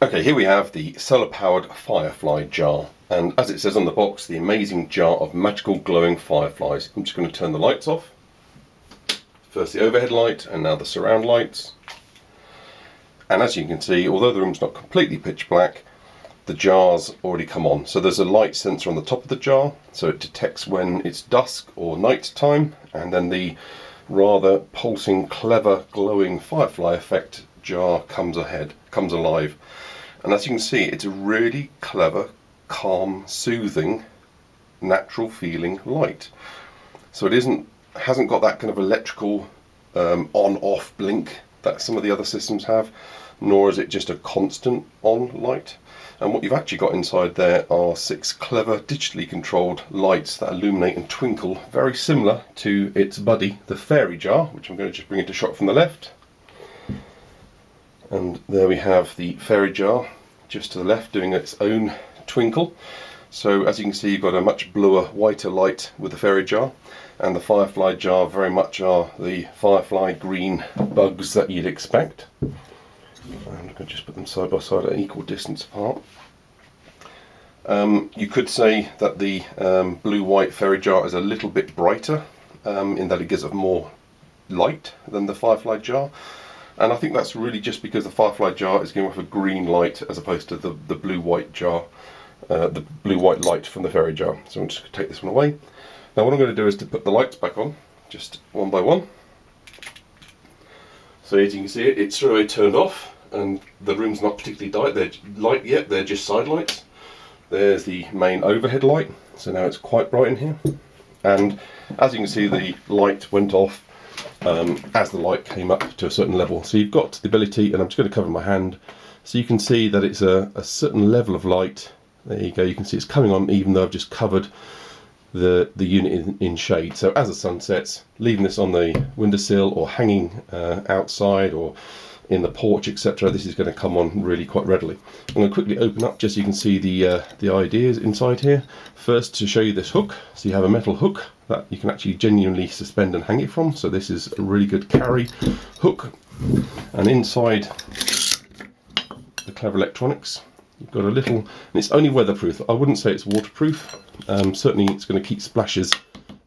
Okay, here we have the solar-powered Firefly Jar, and as it says on the box, the amazing jar of magical glowing fireflies. I'm just going to turn the lights off. First the overhead light, and now the surround lights. And as you can see, although the room's not completely pitch black, the jar's already come on. So there's a light sensor on the top of the jar, so it detects when it's dusk or night time, and then the rather pulsing, clever, glowing firefly effect jar comes alive. And as you can see, it's a really clever, calm, soothing, natural feeling light. So it hasn't got that kind of electrical on-off blink that some of the other systems have, nor is it just a constant on light. And what you've actually got inside there are 6 clever digitally controlled lights that illuminate and twinkle, very similar to its buddy, the fairy jar, which I'm going to just bring into shot from the left. And there we have the fairy jar just to the left doing its own twinkle. So as you can see, you've got a much bluer, whiter light with the fairy jar, and the firefly jar very much are the firefly green bugs that you'd expect. And I'm going to just put them side by side at an equal distance apart. You could say that the blue-white fairy jar is a little bit brighter in that it gives off more light than the firefly jar. And I think that's really just because the firefly jar is giving off a green light as opposed to the blue-white jar, the blue-white light from the fairy jar. So I'm just going to take this one away. Now what I'm going to do is to put the lights back on, just one by one. So as you can see, it's straight away turned off, and the room's not particularly light yet, they're just side lights. There's the main overhead light, so now it's quite bright in here. And as you can see, the light went off as the light came up to a certain level. So you've got the ability, and I'm just going to cover my hand, so you can see that it's a certain level of light. There you go, you can see it's coming on even though I've just covered the unit in shade. So as the sun sets, leaving this on the windowsill or hanging outside or in the porch, etc., this is going to come on really quite readily. I'm going to quickly open up just so you can see the ideas inside here. First, to show you this hook, so you have a metal hook that you can actually genuinely suspend and hang it from. So this is a really good carry hook. And inside the clever electronics, you've got a little, and it's only weatherproof. I wouldn't say it's waterproof. Certainly it's going to keep splashes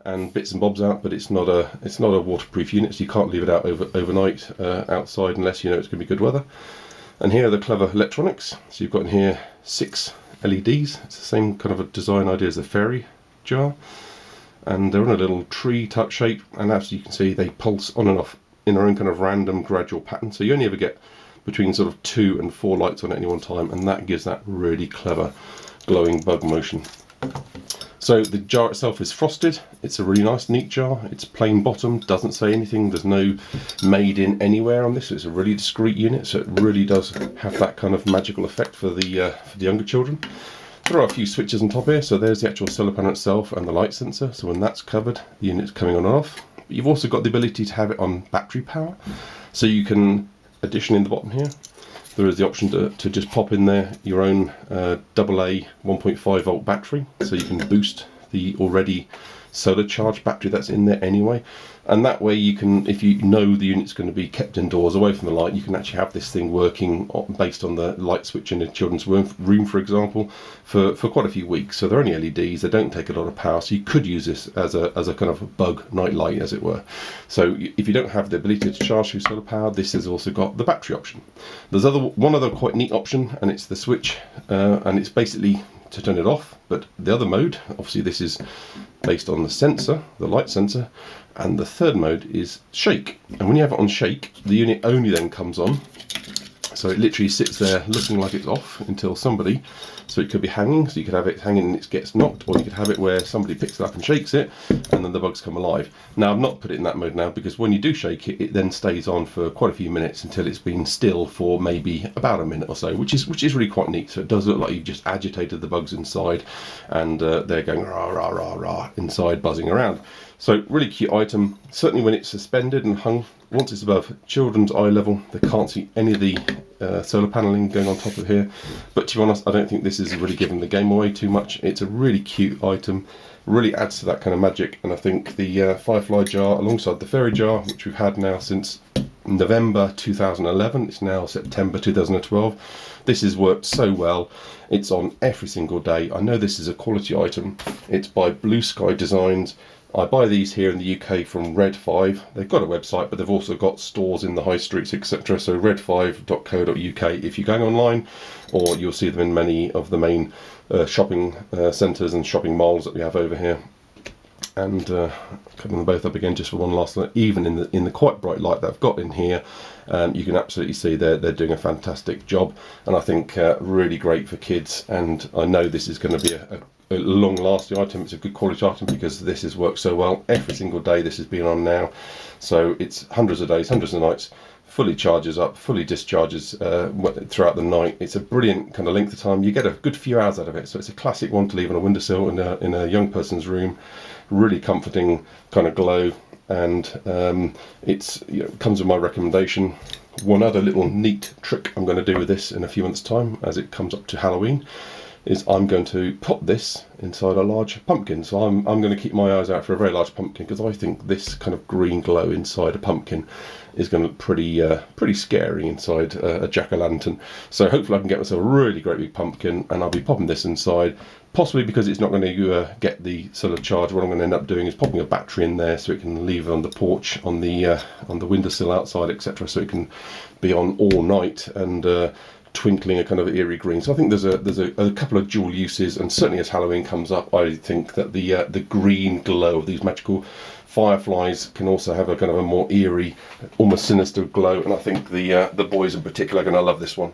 and bits and bobs out, but it's not a waterproof unit, so you can't leave it out overnight outside unless you know it's going to be good weather. And here are the clever electronics. So you've got in here 6 LEDs. It's the same kind of a design idea as the fairy jar, and they're in a little tree type shape, and as you can see, they pulse on and off in their own kind of random gradual pattern. So you only ever get between sort of 2 and 4 lights on at any one time, and that gives that really clever glowing bug motion. So the jar itself is frosted. It's a really nice, neat jar. It's plain bottom, doesn't say anything. There's no made in anywhere on this. It's a really discreet unit, so it really does have that kind of magical effect for the younger children. There are a few switches on top here. So there's the actual solar panel itself and the light sensor. So when that's covered, the unit's coming on and off. But you've also got the ability to have it on battery power. So you can, additionally in the bottom here, there is the option to just pop in there your own AA 1.5 volt battery, so you can boost the already solar charged battery that's in there anyway. And that way you can, if you know the unit's going to be kept indoors away from the light, you can actually have this thing working based on the light switch in a children's room, for example, for quite a few weeks. So they're only LEDs, they don't take a lot of power, so you could use this as a kind of bug night light, as it were. So if you don't have the ability to charge through solar power, this has also got the battery option. There's one other quite neat option, and it's the switch, and it's basically to turn it off. But the other mode, obviously this is based on the sensor, the light sensor, and the third mode is shake. And when you have it on shake, the unit only then comes on. So it literally sits there looking like it's off until somebody, so it could be hanging, so you could have it hanging and it gets knocked, or you could have it where somebody picks it up and shakes it, and then the bugs come alive. Now I've not put it in that mode now, because when you do shake it, it then stays on for quite a few minutes until it's been still for maybe about a minute or so, which is really quite neat. So it does look like you've just agitated the bugs inside, and they're going rah rah rah rah inside, buzzing around. So really cute item. Certainly when it's suspended and hung, once it's above children's eye level, they can't see any of the solar paneling going on top of here. But to be honest, I don't think this is really giving the game away too much. It's a really cute item, really adds to that kind of magic. And I think the Firefly jar alongside the fairy jar, which we've had now since November 2011. It's now September 2012. This has worked so well. It's on every single day. I know this is a quality item. It's by Blue Sky Designs. I buy these here in the UK from Red 5. They've got a website, but they've also got stores in the high streets, etc. So red5.co.uk if you're going online, or you'll see them in many of the main shopping centres and shopping malls that we have over here. And cutting them both up again just for one last look. Even in the quite bright light that I've got in here, you can absolutely see they're doing a fantastic job, and I think really great for kids. And I know this is going to be a long-lasting item. It's a good quality item because this has worked so well. Every single day this has been on now, so it's hundreds of days, hundreds of nights. Fully charges up, fully discharges throughout the night. It's a brilliant kind of length of time. You get a good few hours out of it, so it's a classic one to leave on a windowsill in a young person's room. Really comforting kind of glow, and it's, you know, comes with my recommendation. One other little neat trick I'm going to do with this in a few months' time, as it comes up to Halloween, is I'm going to pop this inside a large pumpkin. So I'm going to keep my eyes out for a very large pumpkin, because I think this kind of green glow inside a pumpkin is going to look pretty scary inside a jack-o'-lantern. So hopefully I can get myself a really great big pumpkin, and I'll be popping this inside. Possibly because it's not going to get the sort of charge. What I'm going to end up doing is popping a battery in there so it can leave on the porch, on the windowsill outside, etc. So it can be on all night and twinkling a kind of eerie green. So I think there's a couple of dual uses, and certainly as Halloween comes up, I think that the green glow of these magical fireflies can also have a kind of a more eerie, almost sinister glow. And I think the boys in particular are going to love this one.